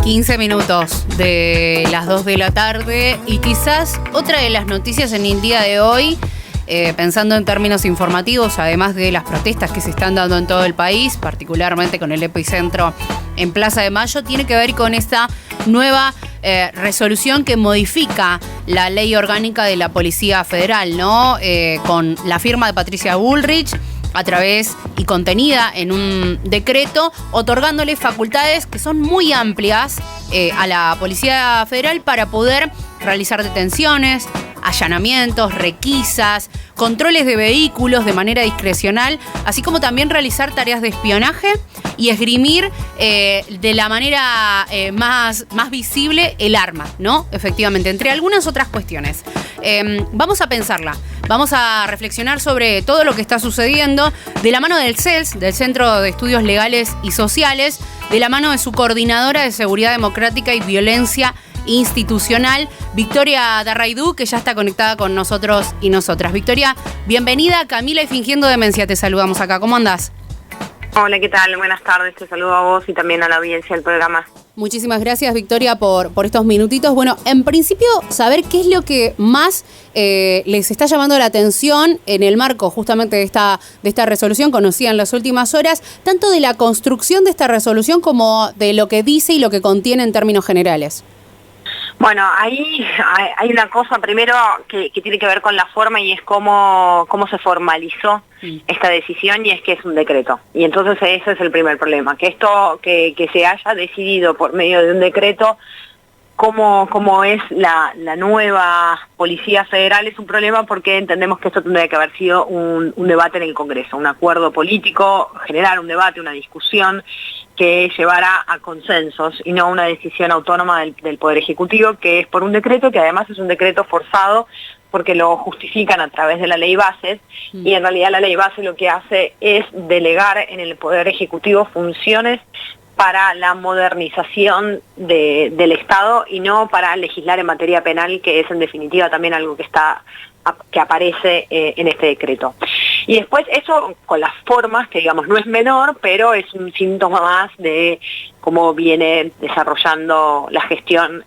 15 minutos de las 2 de la tarde y quizás otra de las noticias en el día de hoy, pensando en términos informativos, además de las protestas que se están dando en todo el país, particularmente con el epicentro en Plaza de Mayo, tiene que ver con esta nueva resolución que modifica la ley orgánica de la Policía Federal, ¿no? Con la firma de Patricia Bullrich, a través y contenida en un decreto, otorgándole facultades que son muy amplias a la Policía Federal para poder realizar detenciones, allanamientos, requisas, controles de vehículos de manera discrecional, así como también realizar tareas de espionaje y esgrimir de la manera más visible el arma, ¿no? Efectivamente, entre algunas otras cuestiones. Vamos a pensarla, vamos a reflexionar sobre todo lo que está sucediendo de la mano del CELS, del Centro de Estudios Legales y Sociales, de la mano de su coordinadora de Seguridad Democrática y Violencia Institucional, Victoria Darraidou, que ya está conectada con nosotros y nosotras. Victoria, bienvenida. Camila y Fingiendo Demencia, te saludamos acá. ¿Cómo andás? Hola, ¿qué tal? Buenas tardes, te saludo a vos y también a la audiencia del programa. Muchísimas gracias, Victoria, por estos minutitos. Bueno, en principio, saber qué es lo que más les está llamando la atención en el marco justamente de esta resolución, conocida en las últimas horas, tanto de la construcción de esta resolución como de lo que dice y lo que contiene en términos generales. Bueno, ahí hay una cosa primero que tiene que ver con la forma y es cómo se formalizó esta decisión, y es que es un decreto. Y entonces ese es el primer problema, que esto que se haya decidido por medio de un decreto cómo es la nueva Policía Federal es un problema, porque entendemos que esto tendría que haber sido un debate en el Congreso, un acuerdo político, generar un debate, una discusión que llevara a consensos y no una decisión autónoma del Poder Ejecutivo, que es por un decreto, que además es un decreto forzado porque lo justifican a través de la ley bases, y en realidad la ley base lo que hace es delegar en el Poder Ejecutivo funciones para la modernización del Estado y no para legislar en materia penal, que es en definitiva también algo que aparece en este decreto. Y después eso con las formas, que digamos no es menor, pero es un síntoma más de cómo viene desarrollando la gestión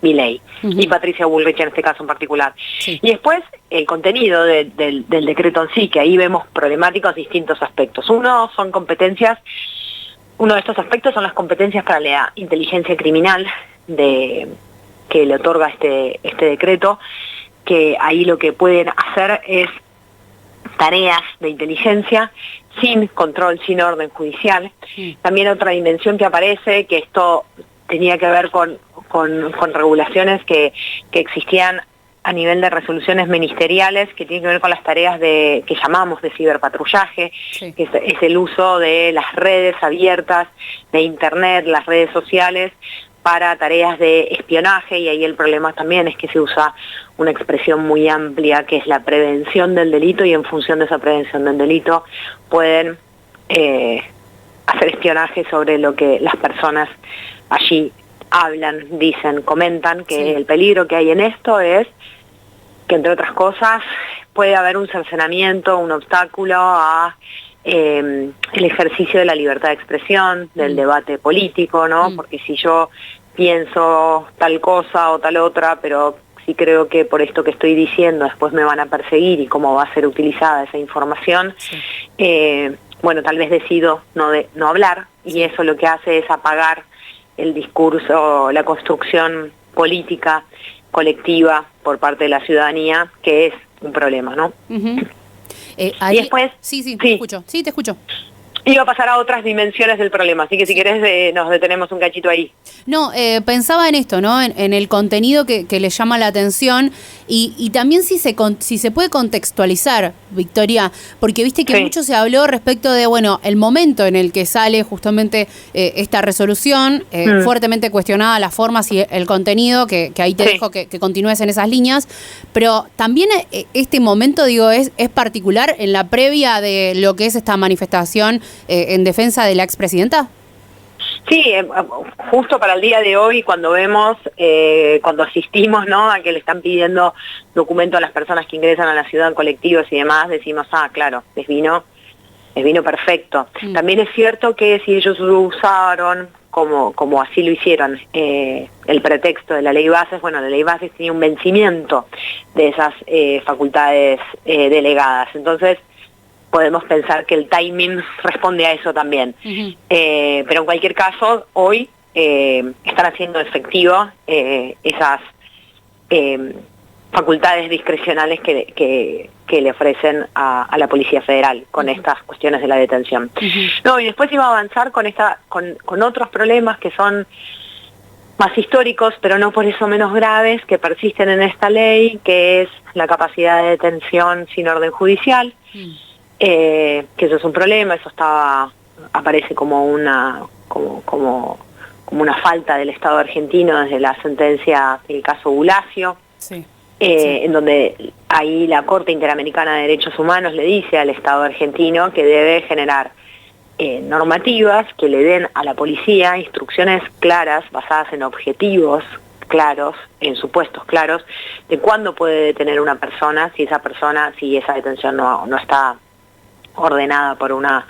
Milei y Patricia Bullrich en este caso en particular. Sí. Y después el contenido del decreto en sí, que ahí vemos problemáticos distintos aspectos. Uno de estos aspectos son las competencias para la inteligencia criminal que le otorga este decreto, que ahí lo que pueden hacer es tareas de inteligencia sin control, sin orden judicial. También otra dimensión que aparece, que esto tenía que ver con regulaciones que existían a nivel de resoluciones ministeriales, que tienen que ver con las tareas que llamamos de ciberpatrullaje, que es el uso de las redes abiertas, de Internet, las redes sociales, para tareas de espionaje, y ahí el problema también es que se usa una expresión muy amplia, que es la prevención del delito, y en función de esa prevención del delito pueden hacer espionaje sobre lo que las personas allí hablan, dicen, comentan, que el peligro que hay en esto es que, entre otras cosas, puede haber un cercenamiento, un obstáculo a el ejercicio de la libertad de expresión, del debate político, ¿no? Porque si yo pienso tal cosa o tal otra, pero si creo que por esto que estoy diciendo después me van a perseguir y cómo va a ser utilizada esa información, bueno, tal vez decido no hablar, y eso lo que hace es apagar el discurso, la construcción política colectiva por parte de la ciudadanía, que es un problema, ¿no? Ahí, y después... Sí, te escucho. Iba a pasar a otras dimensiones del problema, así que si querés nos detenemos un cachito ahí. No, pensaba en esto, ¿no? En el contenido que le llama la atención, y también si se puede contextualizar, Victoria, porque viste que mucho se habló respecto de, bueno, el momento en el que sale justamente esta resolución, fuertemente cuestionada las formas y el contenido, que ahí te dejo que continúes en esas líneas, pero también este momento, digo, es particular en la previa de lo que es esta manifestación en defensa de la expresidenta. Sí, justo para el día de hoy, cuando vemos, cuando asistimos, ¿no?, a que le están pidiendo documento a las personas que ingresan a la ciudad, colectivos y demás, decimos, claro, les vino perfecto. También es cierto que si ellos usaron como así lo hicieron, el pretexto de la ley bases, bueno, la ley bases tenía un vencimiento de esas facultades delegadas. Entonces, podemos pensar que el timing responde a eso también. Pero en cualquier caso, hoy están haciendo efectivo esas facultades discrecionales que le ofrecen a la Policía Federal con estas cuestiones de la detención. No, y después iba a avanzar con otros problemas que son más históricos, pero no por eso menos graves, que persisten en esta ley, que es la capacidad de detención sin orden judicial, que eso es un problema, eso aparece como una falta del Estado argentino desde la sentencia del caso Bulacio. Sí. En donde ahí la Corte Interamericana de Derechos Humanos le dice al Estado argentino que debe generar normativas que le den a la policía instrucciones claras, basadas en objetivos claros, en supuestos claros, de cuándo puede detener una persona, si esa detención no está ordenada por una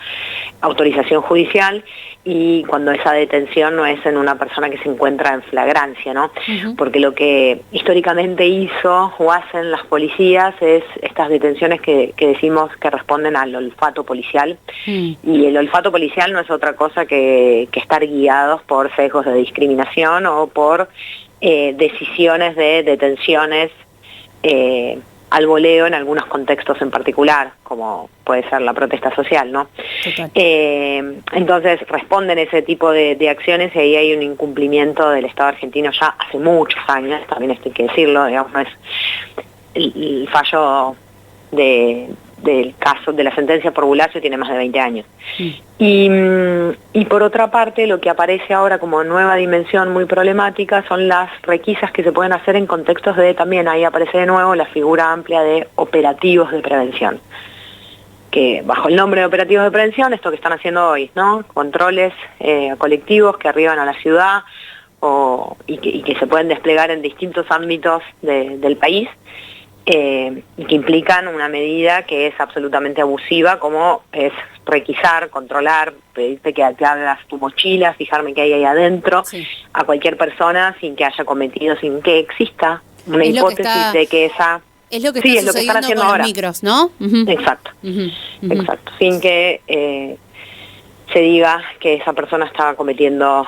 autorización judicial, y cuando esa detención no es en una persona que se encuentra en flagrancia, ¿no? Porque lo que históricamente hizo o hacen las policías es estas detenciones que decimos que responden al olfato policial, y el olfato policial no es otra cosa que estar guiados por sesgos de discriminación o por decisiones de detenciones al voleo en algunos contextos en particular, como puede ser la protesta social, ¿no? Entonces responden ese tipo de acciones, y ahí hay un incumplimiento del Estado argentino ya hace muchos años, también esto hay que decirlo, digamos, no es el fallo del caso de la sentencia por Bulacio tiene más de 20 años. Y por otra parte, lo que aparece ahora como nueva dimensión muy problemática son las requisas que se pueden hacer en contextos también ahí aparece de nuevo la figura amplia de operativos de prevención, que bajo el nombre de operativos de prevención, esto que están haciendo hoy, ¿no? Controles colectivos que arriban a la ciudad y que se pueden desplegar en distintos ámbitos del país, y que implican una medida que es absolutamente abusiva, como es requisar, controlar, pedirte que abras tu mochila, fijarme qué hay ahí adentro, a cualquier persona sin que haya cometido, sin que exista una hipótesis de que esa... Es lo que está sucediendo están haciendo con ahora. Los micros, ¿no? Exacto, exacto. Sin que se diga que esa persona estaba cometiendo,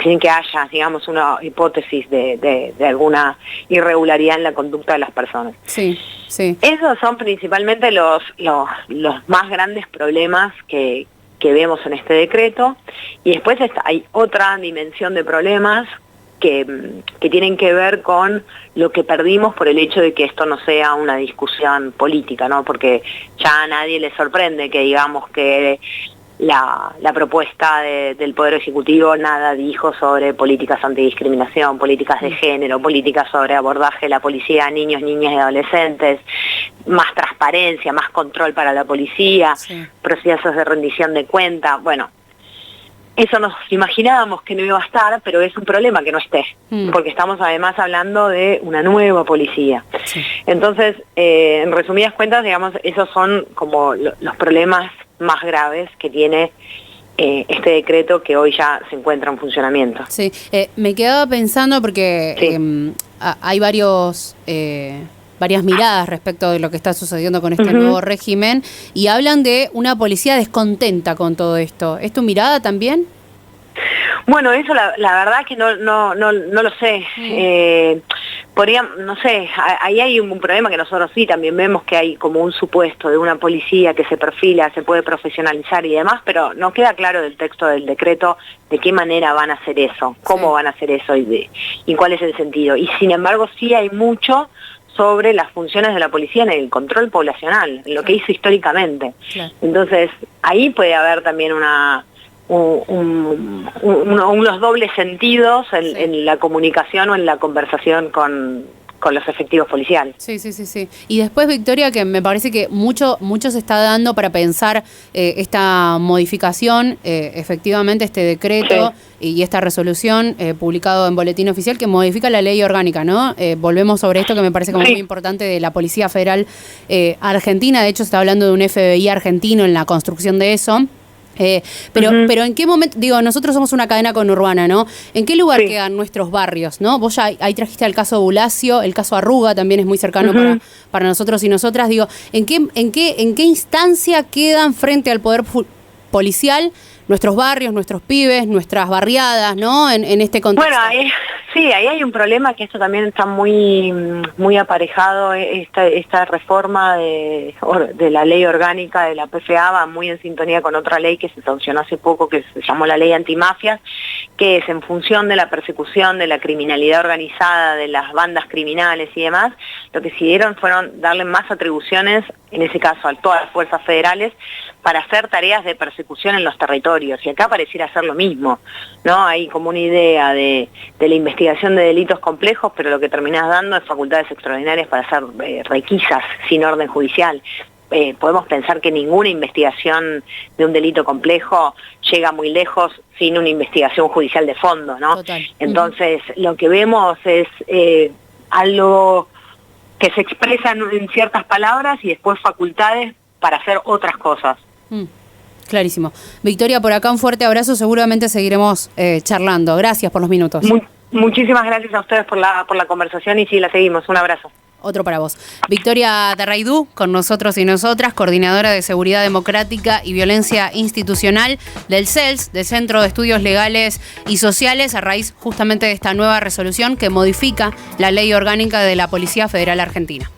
sin que haya, digamos, una hipótesis de alguna irregularidad en la conducta de las personas. Sí. Esos son principalmente los más grandes problemas que vemos en este decreto, y después hay otra dimensión de problemas que tienen que ver con lo que perdimos por el hecho de que esto no sea una discusión política, ¿no? Porque ya a nadie le sorprende que digamos que la propuesta del Poder Ejecutivo nada dijo sobre políticas antidiscriminación, políticas de género, políticas sobre abordaje de la policía a niños, niñas y adolescentes, más transparencia, más control para la policía, procesos de rendición de cuenta. Bueno, eso nos imaginábamos que no iba a estar, pero es un problema que no esté, porque estamos además hablando de una nueva policía. Entonces, en resumidas cuentas, digamos, esos son como los problemas más graves que tiene este decreto, que hoy ya se encuentra en funcionamiento. Sí, me quedaba pensando porque hay varias miradas respecto de lo que está sucediendo con este nuevo régimen, y hablan de una policía descontenta con todo esto. ¿Es tu mirada también? Bueno, eso la verdad que no lo sé. No sé, ahí hay un problema que nosotros sí también vemos, que hay como un supuesto de una policía que se perfila, se puede profesionalizar y demás, pero no queda claro del texto del decreto de qué manera van a hacer eso, cómo van a hacer eso y cuál es el sentido. Y sin embargo sí hay mucho sobre las funciones de la policía en el control poblacional, en lo que hizo históricamente. Entonces ahí puede haber también unos dobles sentidos en la comunicación o en la conversación con los efectivos policiales. Sí. Y después, Victoria, que me parece que mucho se está dando para pensar esta modificación, efectivamente este decreto y esta resolución publicado en Boletín Oficial, que modifica la ley orgánica, ¿no? Volvemos sobre esto que me parece como muy importante, de la Policía Federal Argentina. De hecho, se está hablando de un FBI argentino en la construcción de eso. Pero ¿en qué momento, digo, nosotros somos una cadena conurbana, ¿no? ¿En qué lugar quedan nuestros barrios, no? Vos ya ahí trajiste el caso Bulacio, el caso Arruga también es muy cercano para nosotros y nosotras. Digo, ¿en qué instancia quedan frente al poder policial nuestros barrios, nuestros pibes, nuestras barriadas, ¿no? En este contexto. Bueno, ahí hay un problema, que esto también está muy aparejado, esta reforma de la ley orgánica de la PFA va muy en sintonía con otra ley que se sancionó hace poco, que se llamó la ley antimafias, que es en función de la persecución de la criminalidad organizada, de las bandas criminales y demás, lo que decidieron fueron darle más atribuciones, en ese caso a todas las fuerzas federales, para hacer tareas de persecución en los territorios, y acá pareciera ser lo mismo, ¿no? Hay como una idea de la investigación de delitos complejos, pero lo que terminás dando es facultades extraordinarias para hacer requisas sin orden judicial. Podemos pensar que ninguna investigación de un delito complejo llega muy lejos sin una investigación judicial de fondo, ¿no? Total. Entonces, lo que vemos es algo que se expresa en ciertas palabras y después facultades para hacer otras cosas. Clarísimo. Victoria, por acá un fuerte abrazo, seguramente seguiremos charlando. Gracias por los minutos. Muchísimas gracias a ustedes por la conversación y sí, la seguimos. Un abrazo. Otro para vos. Victoria Terraidú, con nosotros y nosotras, coordinadora de Seguridad Democrática y Violencia Institucional del CELS, del Centro de Estudios Legales y Sociales, a raíz justamente de esta nueva resolución que modifica la Ley Orgánica de la Policía Federal Argentina.